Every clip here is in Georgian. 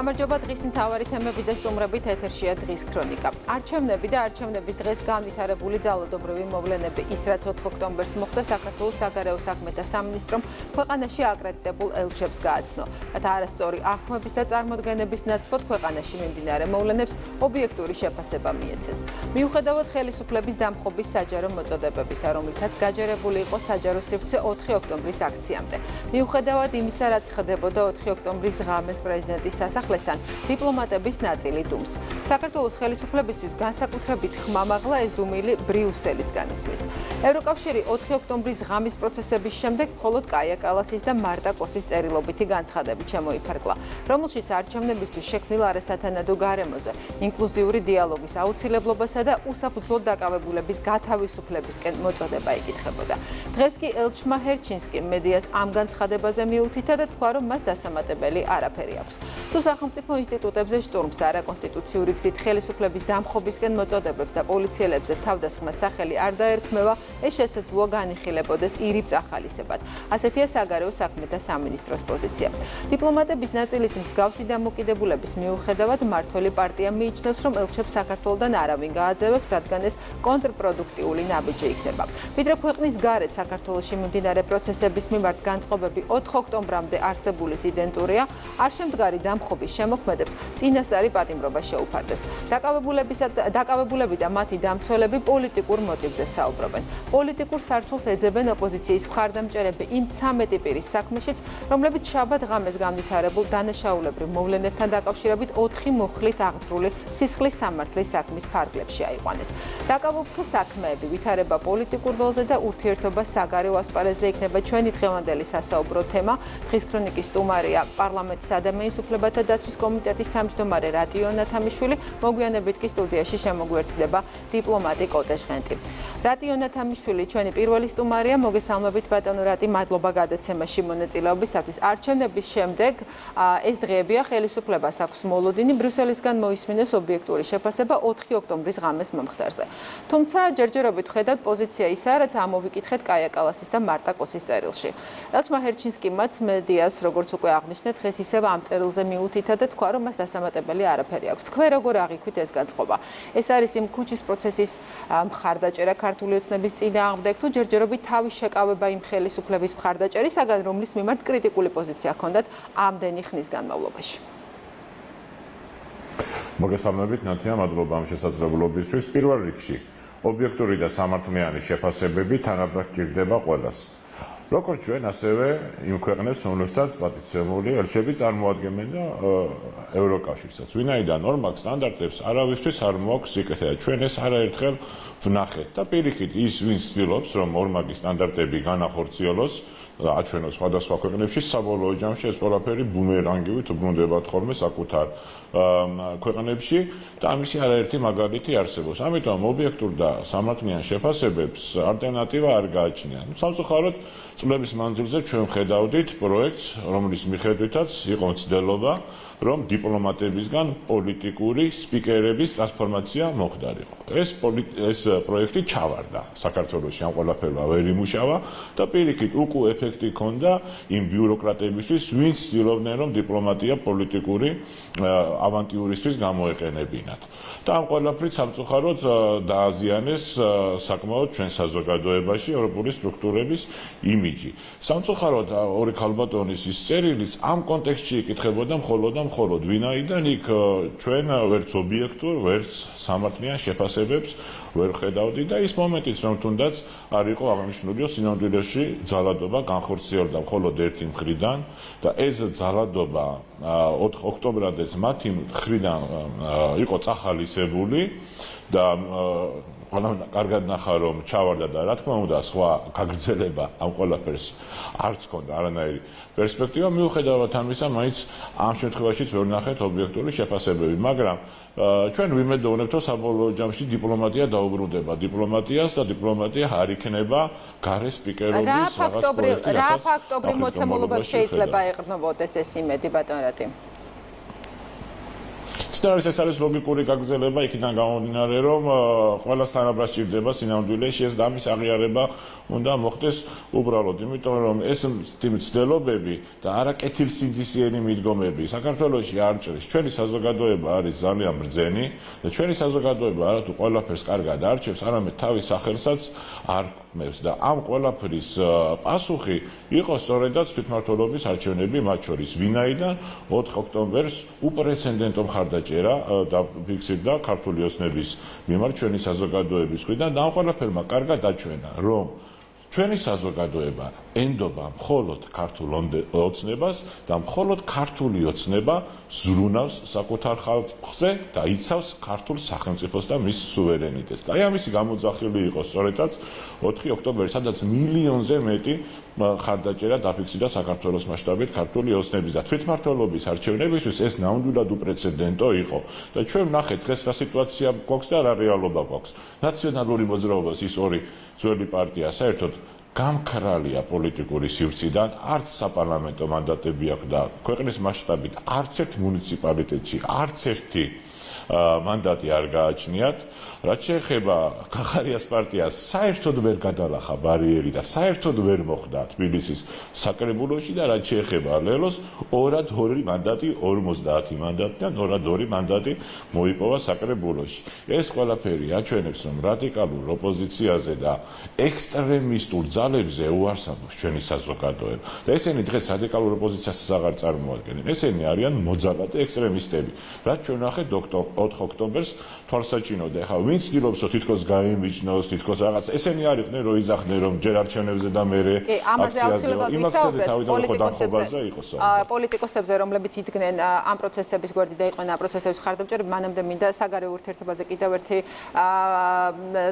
გამარჯობა დღის მთავარი თემები და სტუმრებით ეთერშია დღის ქრონიკა. არჩევნები და არჩევნების დღეს განვითარებული ძალადობრივი მოვლენები ის რაც 4 ოქტომბერს მოხდა საქართველოს საგარეო საქმეთა სამინისტრომ ქვეყანაში აკრედიტებულ ელჩებს გააცნო. რათა არასწორი აღქმების და წარმოდგენების ნაცვლად ქვეყანაში მიმდინარე მოვლენებს ობიექტური შეფასება მიეცეს. მიუხედავად ხელისუფლების დამხობის საჯარო მოწოდებებისა, რომლითაც გაჯერებული იყო საჯარო სივრცე 4 ოქტომბრის აქციამდე. მიუხედავად იმისა, რაც ხდებოდა 4 ოქტომბრის ღამეს პრეზიდენტის სასახლესთან დიპლომატების ნაწილი დუმს. საქართველოს ხელისუფლებისთვის განსაკუთრებით ხმამაღლა ეს დუმილი ბრიუსელისგან ისმის. ევროკავშირი 4 ოქტომბრის ღამის პროცესების შემდეგ მხოლოდ კაია კალასის და მარტა კოსის წერილობითი განცხადებით შემოიფარგლა, რომელშიც არჩევნებისთვის შექმნილ არასათანადო გარემოზე, ინკლუზიური დიალოგის აუცილებლობასა და უსაფუძვლოდ დაკავებულების გათავისუფლებისკენ მოწოდება იკითხებოდა. დღეს კი ელჩმა ჰერჩინსკიმ მედიას ამ განცხადებაზე მიუთითა და თქვა, რომ მას დასამატებელი არაფერი აქვს. თუ სახელმწიფო ინსტიტუტებზე შტურმს არაკონსტიტუციური გზით ხელისუფლების დამხობისკენ მოწოდებებს და პოლიციელებზე თავდასხმას სახელი არ დაერქმევა, ეს შესაძლოა განიხილებოდეს ირიბ წახალისებად. ასეთია საგარეო საქმეთა სამინისტროს პოზიცია. დიპლომატების ნაწილის მსგავსი დამოკიდებულების მიუხედავად მმართველი პარტია მიიჩნევს, რომ ელჩებს საქართველოდან არავინ გააძევებს, რადგან ეს კონტრპროდუქტიული ნაბიჯი იქნება. ვიდრე ქვეყნის გარეთ საქართველოში მიმდინარე პროცესების მიმართ განწყობები 4 ოქტომბრამდე არსებულის იდენტურია, არ შემდგარი დამხობის შემოქმედებს წინასწარი პატიმრობა შეუფარდეს. დაკავებულები და მათი დამცველები პოლიტიკურ მოტივზე საუბრობენ. პოლიტიკურ სარცულს ეძებენ ოპოზიციის მხარდამჭერები იმ 13 პირის საქმეშიც, რომლებიც შაბათ ღამეს განვითარებულ დანაშაულებრივ მოვლენებთან დაკავშირებით 4 მუხლით აღძრული სისხლის სამართლის საქმის ფარგლებში აიყვანეს. დაკავებულთა საქმეები ვითარება პოლიტიკურ ველზე და ურთიერთობა საგარეო ასპარეზზე იქნება ჩვენი დღევანდელი სასაუბრო თემა. დღის ქრონიკის სტუმარია პარლამენტის ადამიანის უფლებათა დაცვის კომიტეტის თავმჯდომარე რატიო ნათამიშვილი, მოგვიანებით კი სტუდიაში შემოგვერთდება დიპლომატი კოტე ჟღენტი. რატიო ნათამიშვილი ჩვენი პირველი სტუმარია, მოგესალმებით ბატონო რატი, მადლობა გადაცემაში მონაწილეობისათვის. არჩევნების შემდეგ ეს დღეებია ხელისუფლებას აქვს მოლოდინი ბრიუსელისგან მოისმინოს ობიექტური შეფასება 4 ოქტომბრის ღამეს მომხდარზე. თუმცა ჯერჯერობით ხედავთ პოზიცია ისაა, რაც ამოვიკითხეთ კაია კალასის და მარტა კოსის წერილში. ელჩმა ჰერჩინსკიმაც მედიას როგორც უკვე აღნიშნეთ, დღეს ისევ ამ წერილზე მიუთითა და თქვა, რომ მას დასამატებელი არაფერი აქვს. თქვენ როგორ აღიქვით ეს განწყობა? ეს არის იმ ქუჩის პროცესის მხარდაჭერა ქართული ოცნების წინააღმდეგ თუ ჯერჯერობით თავის შეკავება იმ ხელისუფლების მხარდაჭერისაგან, რომლის მიმართ კრიტიკული პოზიცია ჰქონდათ ამდენი ხნის განმავლობაში? მოგესალმებით ნათია, მადლობა ამ შესაძლებლობისთვის. პირველ რიგში ობიექტური და სამართლიანი შეფასებები თანაბრად ჭირდება ყველას. როგორც ჩვენ, ასევე იმ ქვეყნებს, რომლებსაც პატიცემული ელჩები წარმოადგენენ და ევროკავშირსაც. ვინაიდან ორმაგ სტანდარტებს არავისთვის არ მოაქვს სიკეთე. ჩვენ ეს არაერთხელ ვნახეთ და პირიქით ის, ვინც ცდილობს, რომ ორმაგი სტანდარტები განახორციელოს, აჩვენოს სხვადასხვა ქვეყნებში, საბოლოო ჯამში ეს ყველაფერი ბუმერანგივით უბრუნდებათ ხოლმე საკუთარ ქვეყნებში და ამისი არაერთი მაგალითი არსებობს. ამიტომ ობიექტურ და სამართლიან შეფასებებს ალტერნატივა არ გააჩნია. სამწუხაროდ წლების მანძილზე ჩვენ ვხედავდით პროექტს, რომლის მიხედვითაც იყო მცდელობა, რომ დიპლომატებისგან პოლიტიკური სპიკერების ტრანსფორმაცია მოხდარიყო. ეს პროექტი ჩავარდა საქართველოში, ამ ყველაფერმა ვერ იმუშავა და პირიქით უკუ ეფექტი ჰქონდა იმ ბიუროკრატებისთვის, ვინც ცდილობდნენ, რომ დიპლომატია პოლიტიკური ავანტიურისთვის გამოეყენებინათ. და ამ ყველაფრით სამწუხაროდ დააზიანეს საკმაოდ ჩვენ საზოგადოებაში ევროპული სტრუქტურების იმიჯი. სამწუხაროდ ორი ქალბატონის ის წერილიც ამ კონტექსტში იკითხებოდა მხოლოდ ვინაიდან იქ ჩვენ ვერც ობიექტურ, ვერც სამართლიან შეფასებებს ვერ ხედავდი და ის მომენტიც რომ თუნდაც არ იყო აღნიშნულიო სინამდვილეში ძალადობა განხორციელდა მხოლოდ ერთი მხრიდან და ეს ძალადობა 4 ოქტომბრამდეც მათი მხრიდან იყო წახალისებული და ყველამ კარგად ნახა რომ ჩავარდა და რა თქმა უნდა სხვა გაგრძელება ამ ყველაფერს არც ჰქონდა არანაირი პერსპექტივა მიუხედავად ამისა მაინც ამ შემთხვევაშიც ვერ ნახეთ ობიექტური შეფასებები მაგრამ ჩვენ ვიმედოვნებთ რომ საბოლოო ჯამში დიპლომატია დაუბრუნდება დიპლომატიას და დიპლომატია არ იქნება გარე სპიკერობის რაღაც პროექტი რა ფაქტობრივ მოცემულობებს შეიძლება ეყრდნობოდეს ეს იმედი ბატონ რატი ეს არის ლოგიკური გაგრძელება იქიდან გამომდინარე, რომ ყველას თანაბრად სჭირდება სინამდვილეში ეს და ამის აღიარება უნდა მოხდეს უბრალოდ, იმიტომ რომ ეს მცდელობები და არაკეთილსინდისიანი მიდგომები საქართველოში არ ჭრის. ჩვენი საზოგადოება არის ძალიან ბრძენი და ჩვენი საზოგადოება არათუ ყველაფერს კარგად არჩევს, არამედ თავის სახელსაც არ ქმნევს და ამ ყველაფრის პასუხი იყო სწორედაც თვითმმართველობის არჩევნები, მათ შორის ვინაიდან 4 ოქტომბერს უპრეცედენტო მხარდაჭერა დაფიქსირდა ქართული ოცნების მიმართ ჩვენი საზოგადოების მხრიდან და ამ ყველაფერმა კარგად აჩვენა, რომ ჩვენი საზოგადოება ენდობა მხოლოდ ქართულ ოცნებას და მხოლოდ ქართული ოცნება ზრუნავს საკუთარ ხალხზე და იცავს ქართულ სახელმწიფოს და მის სუვერენიტეტს. და აი ამისი გამოძახილი იყო სწორედაც 4 ოქტომბერი, სადაც მილიონზე მეტი მხარდაჭერა დაფიქსირდა საქართველოს მასშტაბით ქართული ოცნების და თვითმმართველობის არჩევნებისთვის ეს ნამდვილად უპრეცედენტო იყო. და ჩვენ ვნახეთ დღეს რა სიტუაცია გვაქვს და რა რეალობა გვაქვს. ნაციონალური მოძრაობას ის ორი ძველი პარტია საერთოდ გამქრალია პოლიტიკური სივრციდან, არც საპარლამენტო მანდატები აქვს და ქვეყნის მასშტაბით არც ერთ მუნიციპალიტეტში არც ერთი მანდატი არ გააჩნიათ. რაც შეეხება გახარიას პარტიას, საერთოდ ვერ გადალახა ბარიერი და საერთოდ ვერ მოხვდა თბილისის საკრებულოში და რაც შეეხება ლელოს, 2 მანდატი 50 მანდატიდან 2 მანდატი მოიპოვა საკრებულოში. ეს ყველაფერი აჩვენებს, რომ რადიკალურ ოპოზიციაზე და ექსტრემისტულ ძალებზე უარსამობს ჩვენი საზოგადოება. და ესენი დღეს რადიკალურ ოპოზიციას აღარ წარმოადგენენ. ესენი არიან მოძალადე ექსტრემისტები. რაც ჩვენ ნახეთ 4 ოქტომბერს თვალსაჩინოდ ეხლა ვინ ცდილობს რომ თითქოს გაიმიჯნოს, თითქოს რაღაც ესენი არ იყვნენ რომ იძახდნენ რომ ჯერ არჩევნებზე და მერე აკციაზე პოლიტიკოსებზე რომლებიც იდგნენ ამ პროცესების გვერდით და იყვნენ ამ პროცესების მხარდამჭერები, მანამდე მინდა საგარეო ურთიერთობაზე კიდევ ერთი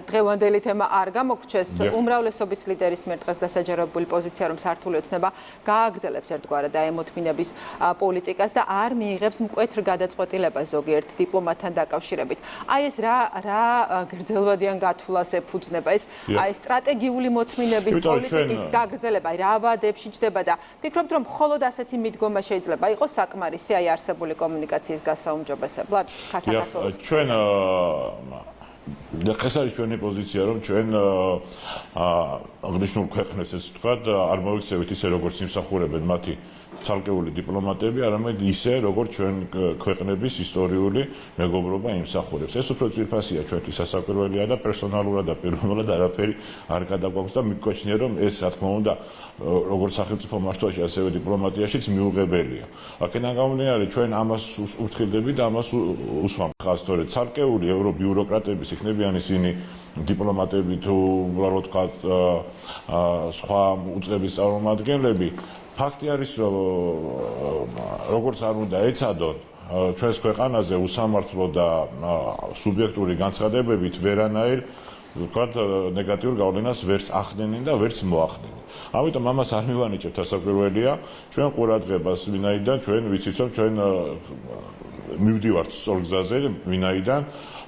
დღევანდელი თემა არ გამოგრჩეს. უმრავლესობის ლიდერის მიერ დღეს გასაჯაროებული პოზიცია, რომ სართული ოცნება გააგრძელებს ერთგვარად აემოთმინების პოლიტიკას და არ მიიღებს მკვეთრ გადაწყვეტილებას ზოგიერთ დიპლომატთან დაკავშირებით. აი ეს რა გრძელვადიან გათვლას ეფუძნება ეს აი სტრატეგიული მოთმინების პოლიტიკის გაგრძელება რა ვადებში ჯდება და ფიქრობთ რომ მხოლოდ ასეთი მიდგომა შეიძლება იყოს საკმარისი აი არსებული კომუნიკაციის გასაუმჯობესებლად საქართველოს ჩვენ ეს არის ჩვენი პოზიცია რომ ჩვენ აღნიშნულ ქვეყნებს ეს ვთქვათ არ მოიქცევით ისე როგორც იმსახურებენ მათი ცალკეული დიპლომატები, არამედ ისე როგორც ჩვენ ქვეყნების ისტორიული მეგობრობა იმსახურებს. ეს უფრო ძვირფასია ჩვენთვის სასაკვირველია და პერსონალურად და პირველად არაფერი არ გადაგვაქვს და მიგვაჩნია რომ ეს რა თქმა უნდა როგორც სახელმწიფო მართვაში, ასევე დიპლომატიაშიც მიუღებელია. აქედან გამომდინარე ჩვენ ამას უთხრიდებით და ამას უსვამთ ხაზს, თორე ცალკეული ევრობიუროკრატების იქნებიან ისინი დიპლომატები თუ უბრალოდ ვთქვათ სხვა უწყების წარმომადგენლები ფაქტი არის რომ როგორც არ უნდა ეცადონ ჩვენს ქვეყანაზე უსამართლო და სუბიექტური განცხადებებით ვერანაირ ვთქვათ ნეგატიურ გავლენას ვერც ახდენენ და ვერც მოახდენენ. ამიტომ ამას არ მივანიჭებთ სასაკვირველია ჩვენ ყურადღებას ვინაიდან ჩვენ ვიცით რომ ჩვენ მივდივართ სწორ გზაზე ვინაიდან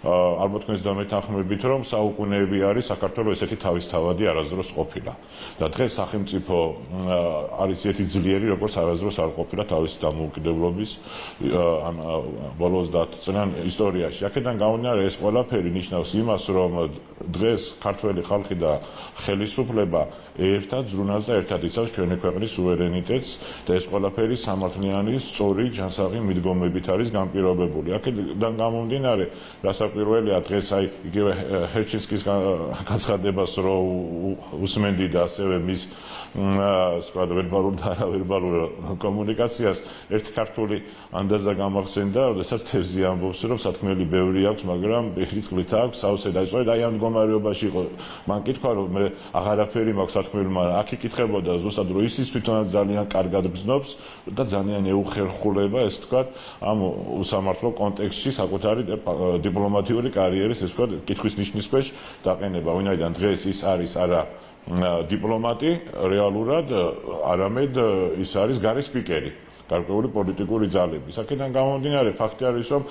ალბათ თქვენს დამეთანხმებით რომ საუკუნეები არის საქართველოს ესეთი თავისთავადი არასდროს ყოფილა და დღეს სახელმწიფო არის ერთი ძლიერი როგორც არასდროს არ ყოფილა თავისი დამოუკიდებლობის ამ ბოლოს 30 წლიან ისტორიაში. აქედან გამომდინარე ეს ყველაფერი ნიშნავს იმას რომ დღეს ქართველი ხალხი და ხელისუფლება ერთად ზრუნავს და ერთად იცავს ჩვენი ქვეყნის სუვერენიტეტს და ეს ყველაფერი სამართლიანი სწორი ჯანსაღი მიდგომებით არის განპირობებული. აქედან გამომდინარე პირველია დღეს აი იგივე ჰერჩინსკის განცხადებას რომ უსმენდი და ასევე მის ვთქვათ ვერბალურ და არავერბალურ კომუნიკაციას ერთი ქართული ანდაზა გამახსენდა, როდესაც თევზი ამბობს რომ სათქმელი ბევრი აქვს, მაგრამ პირის წყლით აქვს სავსე და სწორედ აი ამ მდგომარეობაში იყო. მან კითხვა რომ მე აღარაფერი მაქვს სათქმელი, მაგრამ აქ იკითხებოდა ზუსტად რომ ისიც თვითონაც ძალიან კარგად ბრძნობს და ძალიან ეუხერხულება ეს ვთქვათ ამ უსამართლო კონტექსტში საკუთარი დიპლომატიური კარიერის ეს ვთქვათ კითხვის ნიშნის ქვეშ დაყენება. ვინაიდან დღეს ის არის არა დიპლომატი რეალურად, არამედ ის არის გარე სპიკერი. გარკვეული პოლიტიკური ძალები. აქედან გამომდინარე ფაქტი არის, რომ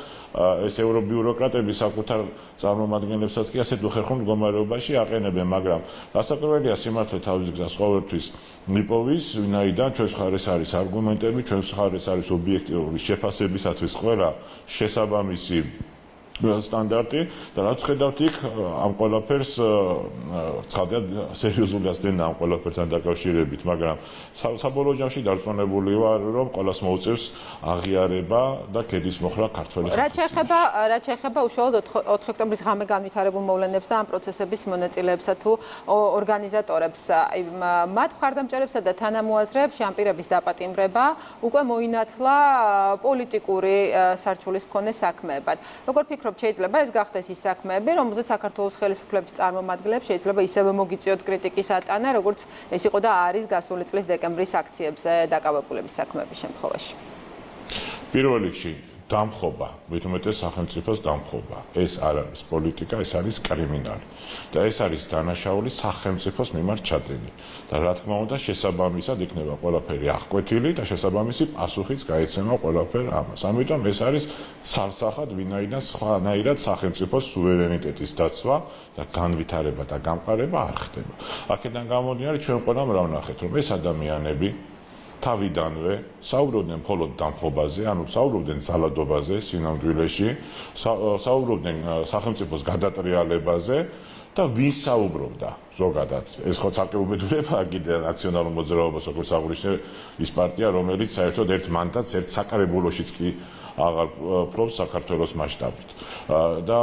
ეს ევრობიუროკრატები საკუთარ წარმომადგენლებსაც კი ასეთ უხერხემლო მდგომარეობაში აყენებენ, მაგრამ გასაკვირველია სიმართლე თავის გზას ყოველთვის მიპოვის, ვინაიდან ჩვენს მხარეს არის არგუმენტები, ჩვენს მხარეს არის ობიექტიური შეფასებისათვის ყველა შესაბამისი სტანდარტი და რაც ხედავთ იქ ამ ყველაფერს ცხადია სერიოზული ასდენა ამ ყველაფერთან დაკავშირებით, მაგრამ საბოლოო ჯამში დარწმუნებული ვარ, რომ ყველას მოუწევს აღიარება და ქედის მოხრა ქართველი ხალხის. რაც შეეხება უშუალოდ 4 ოქტომბრის ღამე განვითარებულ მოვლენებს და ამ პროცესების მონაწილეებსა თუ ორგანიზატორებს, მათ მხარდამჭერებსა და თანამოაზრეებს ამ პირების დაპატიმრება უკვე მოინათლა პოლიტიკური სარჩულის მქონე საქმეებად. როგორ ფიქრობთ, შეიძლება ეს გახდეს ის საქმეები, რომელზეც საქართველოს ხელისუფლების წარმომადგენლებს შეიძლება ისევე მოგიწიოთ კრიტიკის ატანა, როგორც ეს იყო და არის გასული წლის დეკემბრის აქციებზე დაკავებულების საქმეების შემთხვევაში. პირველ რიგში დამხობა, მithumetes სახელმწიფოს დამხობა. ეს არ არის პოლიტიკა, ეს არის კრიმინალი. და ეს არის დანაშაული სახელმწიფოს მიმართ ჩადენილი. და რა თქმა უნდა, შესაბამისად იქნება ყველაფერი აღკვეთილი და შესაბამისი პასუხიც გაეცემა ყველაფერ ამას. ამიტომ ეს არის ცალსახად ვინაიდან სხვანაირად სახელმწიფოს სუვერენიტეტის დაცვა და განვითარება და გამყარება არ ხდება. აქედან გამომდინარე, ჩვენ ყველამ რა ვნახეთ, რომ ეს ადამიანები თავიდანვე საუბრობდნენ მხოლოდ დამხობაზე, ანუ საუბრობდნენ ძალადობაზე, სინამდვილეში, საუბრობდნენ სახელმწიფოს გადატრიალებაზე და ვის საუბრობდა ზოგადად. ეს ხო ცალკე უბედურებაა კიდე ნაციონალურ მოძრაობას, როგორც აღნიშნე ის პარტია, რომელიც საერთოდ ერთ მანდატს ერთ საკრებულოშიც კი აღარ ფლობს საქართველოს მასშტაბით. და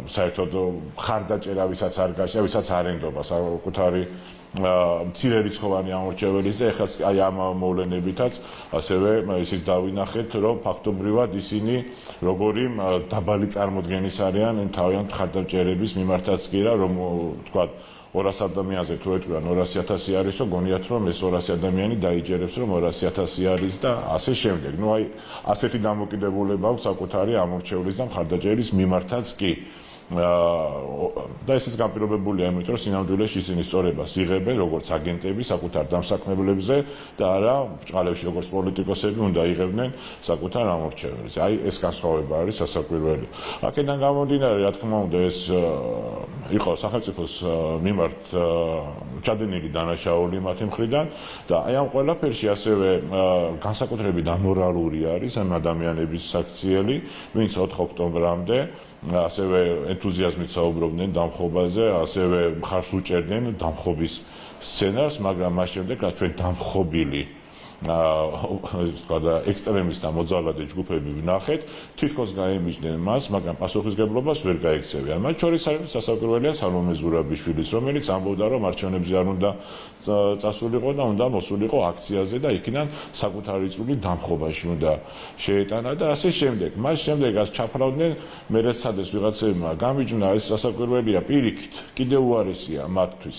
საერთოდ მხარდაჭერა ვისაც არ გაჩნდა, ვისაც არ ენდობა საკუთარი მცირერიცხოვანი ამორჩეველის და ეხლა აი ამ მოვლენებითაც ასევე ისიც დავინახეთ, რომ ფაქტობრივად ისინი როგორი დაბალი წარმოდგენის არიან თავიანთ მხარდამჭერების მიმართაც კი რა, რომ თქვა 200 ადამიანზე თუ ეთქვიან 200.000 არის, რომ გონიათ რომ ეს 200 ადამიანი დაიჯერებს, რომ 200.000 არის და ასე შემდეგ. ნუ აი ასეთი დამოკიდებულება აქვს საკუთარი ამორჩევლის და მხარდაჭერის მიმართაც კი. და ესეც განპირობებულია იმით, რომ სინამდვილეში ისინი სწორებას იღებენ როგორც აგენტები საკუთარ დამსაქმებლებზე და არა ბრჭყალებში როგორც პოლიტიკოსები უნდა იღებდნენ საკუთარ ამორჩეველს. აი ეს განსხვავება არის სასაკვირველი. აქედან გამომდინარე, რა თქმა უნდა, ეს იყო სახელმწიფოს მიმართ ჩადენილი დანაშაული მათი მხრიდან და აი ამ ყველაფერში ასევე განსაკუთრებით ამორალური არის ამ ადამიანების საქციელი, ვინც 4 ოქტომბრამდე ასევე ენთუზიაზმით საუბრობდნენ დამხობაზე, ასევე მხარს უჭერდნენ დამხობის სცენარს, მაგრამ მას შემდეგ რაც ჩვენ დამხობილი ექსტრემისტ და მოძალადე ჯგუფები ვნახეთ, თითქოს გაემიჯნენ მას, მაგრამ პასუხისგებლობას ვერ გაექცევიან. მათ შორის არის სასაკვირველია სალომე ზურაბიშვილის, რომელიც ამბობდა, რომ არჩევნებზე არ უნდა წასულიყო და უნდა მოსულიყო აქციაზე და იქიდან საკუთარი წვლილი დამხობაში უნდა შეეტანა და ასე შემდეგ. მას შემდეგ რაც ჩაფრავდნენ, მერეც სადეს ვიღაცებმა გამიჯნა, ეს სასაკვირველია პირიქით, კიდევ უარესია მათთვის.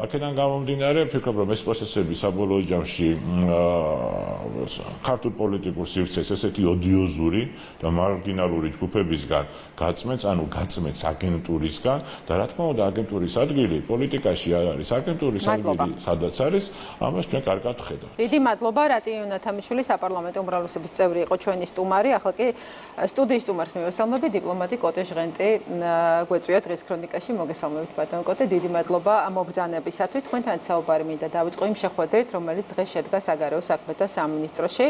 აქედან გამომდინარე, ვფიქრობ, რომ ეს პროცესები საბოლოო ჯამში ქართულ პოლიტიკურ სივრცეს ესეთი ოდიოზური და მარგინალური ჯგუფებისგან გაწმენს, ანუ გაწმენს აგენტურისგან და რა თქმა უნდა აგენტურის ადგილი პოლიტიკაში არ არის. აგენტურის ადგილი სადაც არის, ამას ჩვენ კარგად ვხედავთ. დიდი მადლობა, რატიო ნათამიშვილი საპარლამენტო უმრავლესობის წევრი იყო ჩვენი სტუმარი, ახლა კი სტუდიის სტუმარს მივესალმები, დიპლომატი კოტე ჟღენტი გვეწვია დღის ქრონიკაში. მოგესალმებით ბატონ კოტე, დიდი მადლობა მობრძანებისათვის. თქვენთან საუბარი მინდა დავიწყო იმ შეხვედრით, რომელიც დღეს შედგა საგარეო საქმეთა სამინისტროში.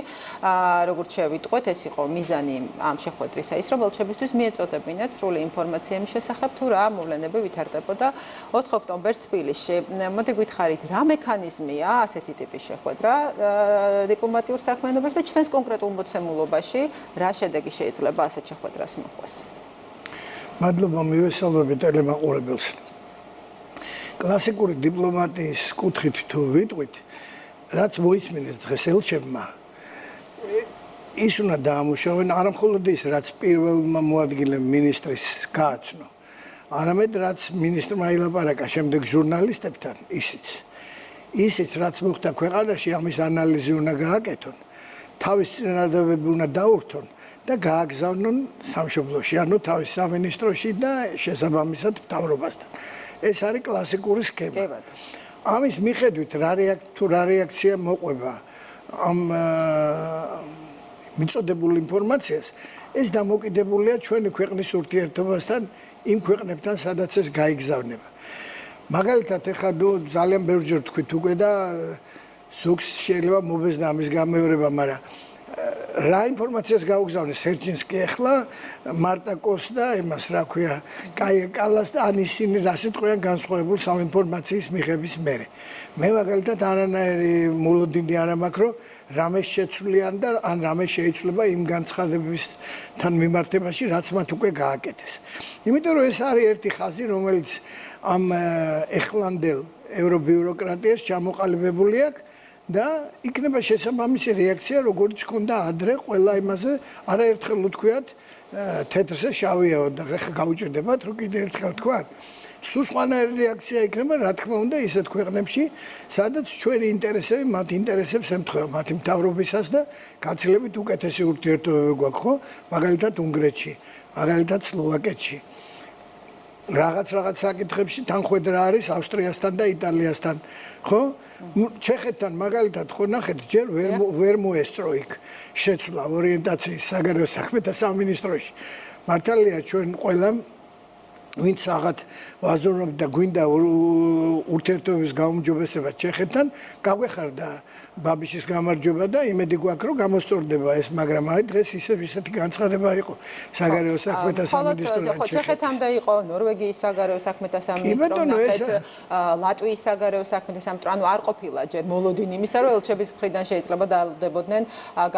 როგორც შევიტყვეთ, ეს იყო მიზანი ამ შეხვედრისა ის, რომ ელჩებისთვის მიეწოდებინათ სრული ინფორმაცია იმის შესახებ, თუ რა მოვლენები ვითარდებოდა 4 ოქტომბერს თბილისში. მოდი გითხარით, რა მექანიზმია ასეთი ტიპის შეხვედრა დიპლომატიურ საქმიანობაში და ჩვენს კონკრეტულ მოცემულობაში რა შედეგი შეიძლება ასეთ შეხვედრას მოყვეს? მადლობა, მივესალმები ტელემაყურებელს. კლასიკური დიპლომატიის კუთხით თუ ვიტყვით, რაც მოისმინეს დღეს ელჩებმა, ის უნდა დაამუშავენ არა მხოლოდ ის, რაც პირველმა მოადგილემ მინისტრის გააცნო, არამედ რაც მინისტრმა ილაპარაკა შემდეგ ჟურნალისტებთან, ისიც რაც მოხდა ქვეყანაში, ამის ანალიზი უნდა გააკეთონ, თავის წინადადებები უნდა დაურთონ და გააგზავნონ სამშობლოში, ანუ თავის სამინისტროში და შესაბამისად მთავრობასთან. ეს არის კლასიკური სქემა. ამის მიხედვით რა რეაქცია მოყვება ამ მიწოდებულ ინფორმაციას, ეს დამოკიდებულია ჩვენი ქვეყნის ურთიერთობასთან იმ ქვეყნებთან, სადაც ეს გაიგზავნება. მაგალითად, ეხლა ძალიან ბევრჯერ თქვით უკვე და ზოგს შეიძლება მობეზნა ამის გამეორება, მაგრამ რა ინფორმაციას გაუგზავნეს სერჯინსკი ახლა მარტაკოს და იმას რა ქვია კაია კალას და ან ისინი რა სიტყვიან განსხვავებულ საინფორმაციოს მიღების მერე მე მაგალითად არანაირი მოლოდინი არ მაქვს რომ რამე შეცვლიან და ან რამე შეიცვლება იმ განცხადებებთან მიმართებაში რაც მათ უკვე გააკეთეს იმიტომ რომ ეს არის ერთი ხაზი რომელიც ამ ეხლანდელ ევრობიუროკრატიას ჩამოყალიბებული აქვს და იქნება შესაბამისი რეაქცია, როგორც ჰქონდა ადრე ყველა იმაზე, არაერთხელ უთქვიათ თეთრზე შავიაო და ხა გაუჭირდებათ, რომ კიდე ერთხელ თქვა. სულ სხვანაირი რეაქცია იქნება, რა თქმა უნდა, ისეთ ქვეყნებში, სადაც ჩვენი ინტერესები მათ ინტერესებს ემთხვევა, მათი მთავრობისას და გაცილებით უკეთესი ურთიერთობები გვაქვს, ხო? მაგალითად უნგრეთში, მაგალითად სლოვაკეთში. რაღაც საკითხებში თანხმედრა არის ავსტრიასთან და იტალიასთან, ხო? ჩეხეთთან მაგალითად ხო ნახეთ ჯერ ვერ მოესწრო იქ შეცვლა ორიენტაციის საგარეო საქმეთა სამინისტროში მართალია ჩვენ ყველამ ვინც აღარ ვაზრობთ და გვინდა ურთიერთობების გაუმჯობესება ჩეხეთთან გაგვეხარდა ბაბიშის გამარჯვება და იმედი გვაქვს რომ გამოსწორდება ეს მაგრამ აი დღეს ისეთი განცხადება იყო საგარეო საქმეთა სამინისტროში ხო ჩეხეთამდე იყო ნორვეგიის საგარეო საქმეთა სამინისტრო ლატვიის საგარეო საქმეთა სამინისტრო ანუ არ ყოფილა ჯერ მოლოდინი იმისა რომ ელჩების მხრიდან შეიძლება დაალოდებოდნენ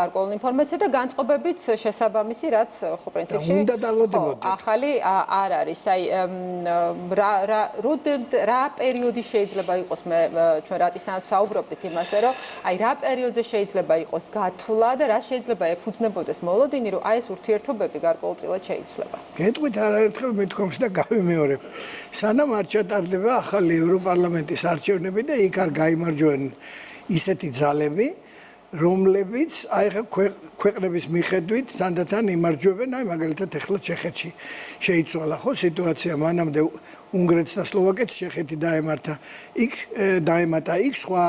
გარკვეული ინფორმაცია და განწყობებით შესაბამისი რაც ხო პრინციპში უნდა დაალოდებოდნენ ახალი არ არის აი რა პერიოდი შეიძლება იყოს მე ჩვენ რატისთანაც საუბრობდით იმაზე რომ აი რა პერიოდზე შეიძლება იყოს გათვლა და რა შეიძლება ეფუძნებოდეს მოლოდინი რომ აი ეს ურთიერთობები გარკვეულწილად შეიცვლება. გეტყვით არაერთხელ მეთქვამს და გავიმეორებ. სანამ არ ჩატარდება ახალი ევროპარლამენტის არჩევნები და იქ არ გაიმარჯვენ ისეთი ძალები რომლებიც აი ქვეყნების მიხედვით თანდათან იმარჯვებენ აი მაგალითად ახლა ჩეხეთში შეიცვალა ხო სიტუაცია მანამდე უნგრეთს და სლოვაკეთს ჩეხეთი დაემართა იქ სხვა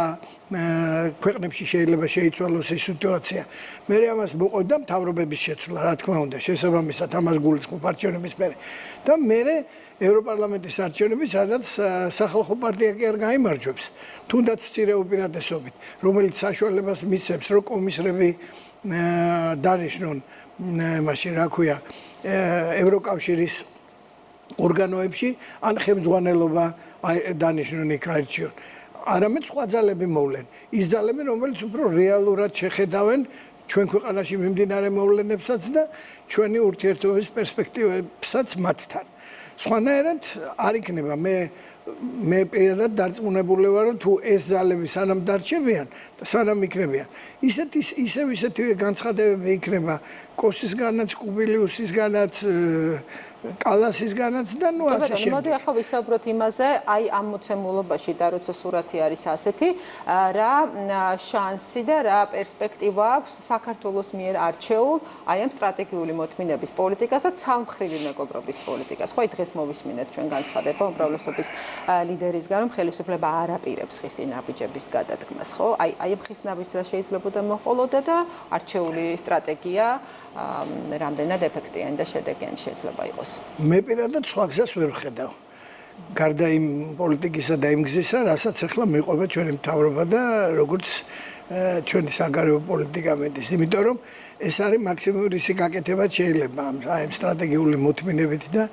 ქვეყნებში შეიძლება შეიცვალოს ეს სიტუაცია მე ამას მოყოდა მთავრობების შეცვლა რა თქმა უნდა შესაბამისად ამას გულისხმობ არჩევნების მერე და მე ევროპარლამენტის არჩევნები სადაც სახალხო პარტია კი არ გაიმარჯვებს თუნდაც მცირე უპირატესობით რომელიც საშუალებას მისცემს რომ კომისრები დანიშნონ მაშინ რა ქვია ევროკავშირის ორგანოებში ან ხელმძღვანელობა დანიშნონ იქ აირჩიონ არამედ სხვა ძალები მოვლენ ის ძალები რომელიც უფრო რეალურად შეხედავენ ჩვენ ქვეყანაში მიმდინარე მოვლენებსაც და ჩვენი ურთიერთობის პერსპექტივებსაც მათთან სხვანაირად არ იქნება მე პირადად დარწმუნებული ვარ რომ თუ ეს ძალები სანამ დარჩებიან და სანამ იქნებიან ისეთივე განცხადებები იქნება კოსისგანაც კუბილიუსისგანაც კალასისგანაც და ნუ ასე შემდეგ. მოდი ახლა ვისაუბროთ იმაზე, აი ამ მოცემულობაში და როცა სურათი არის ასეთი, რა შანსი და რა პერსპექტივა აქვს საქართველოს მიერ არჩეულ აი ამ სტრატეგიული მოთმინების პოლიტიკას და ცალმხრივი მეგობრობის პოლიტიკას. ხო, დღეს მოვისმინეთ ჩვენ განცხადება უმრავლესობის ლიდერისგან, რომ ხელისუფლება არ აპირებს ხისტი ნაბიჯების გადადგმას, ხო? აი ამ ხისტ ნაბიჯს რა შეიძლებოდა მოყოლოდა და არჩეული სტრატეგია რამდენად ეფექტიანი და შედეგიანი შეიძლება იყოს. მე პირადად სხვა გზას ვერ ვხედავ. გარდა იმ პოლიტიკისა და იმ გზისა, რასაც ახლა მიყვება ჩვენი მთავრობა და როგორც ჩვენი საგარეო პოლიტიკა მეტის, იმიტომ რომ ეს არის მაქსიმუმ რისი გაკეთება შეიძლება აი ამ სტრატეგიული მოთმინებით და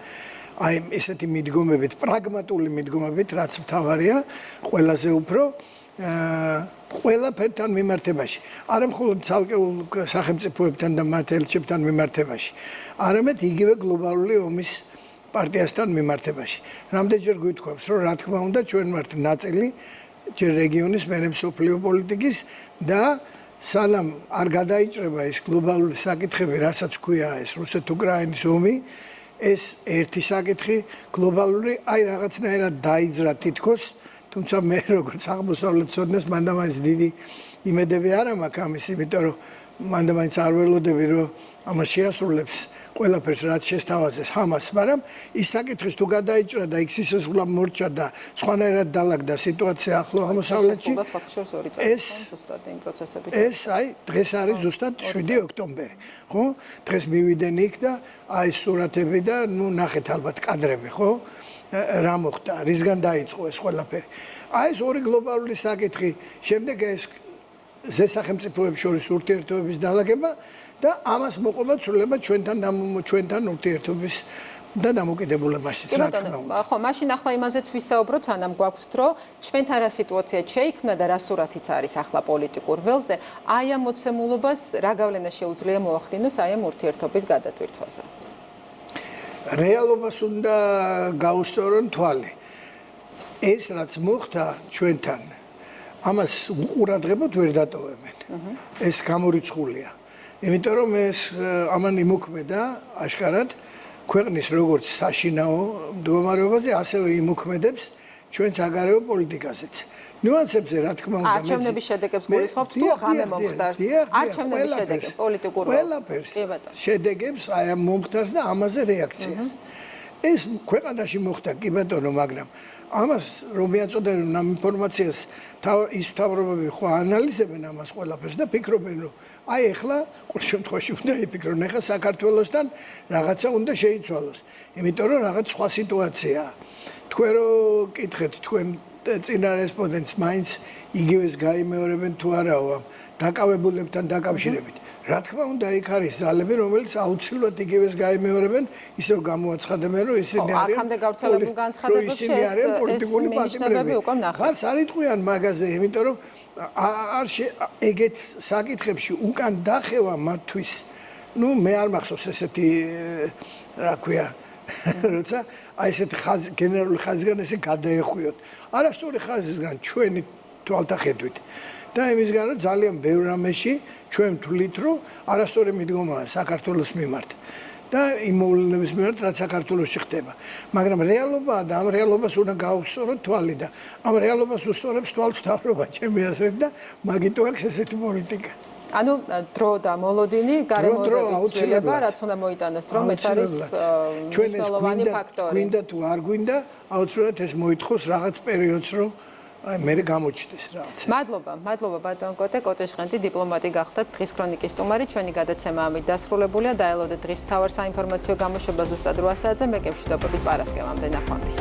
აი ესეთი მიდგომებით, პრაგმატული მიდგომებით, რაც მთავარია, ყველაზე უფრო ყველაფერთან მიმართებაში. არა მხოლოდ ცალკეულ სახელმწიფოებთან და მათ ელჩებთან მიმართებაში, არამედ იგივე გლობალური ომის პარტიასთან მიმართებაში. რამდენჯერ გვითხოვს, რომ რა თქმა უნდა ჩვენ ვართ ნაწილი ჯერ რეგიონის, მერე მსოფლიო პოლიტიკის და სანამ არ გადაიჭრება ეს გლობალური საკითხები, რასაც ქვია ეს რუსეთ-უკრაინის ომი, ეს ერთი საკითხი გლობალური აი რაღაცნაირად დაიძრა თითქოს თუმცა მე როგორც აღმოსავლეთ ცოდნას მანდამაინც დიდი იმედები არ მაქვს ამის, იმიტომ რომ მანდამაინც არ ველოდები რომ ამას შეასრულებს ყველაფერს რაც შესთავაზეს ჰამას, მაგრამ ის საკითხის თუ გადაიჭრა და იქ სისხლსულა მორჩა და სხვანაირად დაალაგდა სიტუაცია ახლო აღმოსავლეთში, ეს აი დღეს არის ზუსტად 7 ოქტომბერი, ხო? დღეს მივიდნენ იქ და აი სურათები და ნუ ნახეთ ალბათ კადრები, ხო? რა მოხდა, რისგან დაიწყო ეს ყველაფერი. აი ეს ორი გლობალური საკითხი, შემდეგ ეს ზესახელმწიფოებს შორის ურთიერთობების დაალაგება და ამას მოყობა ცვლილება ჩვენთან ურთიერთობის და დამოკიდებულებაშიც, რა თქმა უნდა. ხო, მაშინ ახლა იმაზეც ვისაუბროთ, სანამ გვაქვს დრო, ჩვენთან რა სიტუაცია შეიქმნა და რა სურათიც არის ახლა პოლიტიკურ ველზე, აი ამ მოცემულობას რა გავლენა შეუძლია მოახდინოს აი ამ ურთიერთობის გადატვირთვაზე? რეალობას უნდა გაუსწორონ თვალი. ეს რაც მოხდა ჩვენთან, ამას უყურადღებოდ ვერ დატოვებენ. ეს გამორიცხულია. იმიტომ რომ ეს ამან იმოქმედა აშკარად ქვეყნის როგორც საშინაო მდგომარეობაზე, ასევე იმოქმედებს ჩვენ საგარეო პოლიტიკაზეც. ნიუანსებზე რა თქმა უნდა, არჩევნების შედეგებს გულისხმობთ თუ ღამე მომხდარს? არჩევნების შედეგებს პოლიტიკურ ყველაფერს შედეგებს აი ამ მომხდარს და ამაზე რეაქციას. ეს ქვეყანაში მოხდა კი ბატონო, მაგრამ ამას რომ მიაწოდენ ამ ინფორმაციას ის მთავრობები ხო ანალიზებენ ამას ყველაფერს და ფიქრობენ რომ აი ეხლა ყოველ შემთხვევაში უნდა იფიქრონ ეხლა საქართველოსთან რაღაცა უნდა შეიცვალოს, იმიტომ რომ რაღაც სხვა სიტუაციაა. თქვენ რო კითხეთ თქვენ წინა რესპონდენტს მაინც იგივეს გაიმეორებენ თუ არაო ამ დაკავებულებთან დაკავშირებით. რა თქმა უნდა, იქ არის ძალები, რომელიც აუცილებლად იგივეს გაიმეორებენ, ისე რომ გამოაცხადებენ, რომ ისინი არიან აქამდე გავრცელებულ განცხადებებში ეს მინიშნებები უკვე ვნახეთ. ხარს არ იტყვიან მაგაზე, იმიტომ რომ ეგეთ საკითხებში უკან დახევა მათთვის, ნუ მე არ მახსოვს ესეთი რა ქვია, როცა აი ესეთი გენერალური ხაზისგან ესე გადაეხვიოთ. არასწორი ხაზისგან ჩვენი თვალთახედვით. და იმისგან რომ ძალიან ბევრ რამეში ჩვენ ვთვლით, რომ არასწორი მიდგომაა საქართველოს მიმართ და იმ მოვლენების მიმართ, რაც საქართველოში ხდება. მაგრამ რეალობაა და ამ რეალობას უნდა გავუსწოროთ თვალი და ამ რეალობას უსწორებს თვალს მთავრობა ჩემი აზრით და მაგიტო აქვს ესეთი პოლიტიკა. ანუ დრო და მოლოდინი გარემოებების ცვლილება, რაც უნდა მოიტანოს დრო, ეს არის მნიშვნელოვანი ფაქტორი. გვინდა თუ არ გვინდა, აუცილებლად ეს მოითხოვს რაღაც პერიოდს, რომ აი მე გამოჩნდეს რაღაც. მადლობა ბატონ კოტე, კოტეშხენდი დიპლომატი გახდათ, დღის ქრონიკის სტუმარი. ჩვენი გადაცემა ამით დასრულებულია. დაელოდეთ დღის მთავარ საინფორმაციო გამოშვებას ზუსტად 8 საათზე. მე გემშვიდობებით პარასკევამდე ნახვამდის.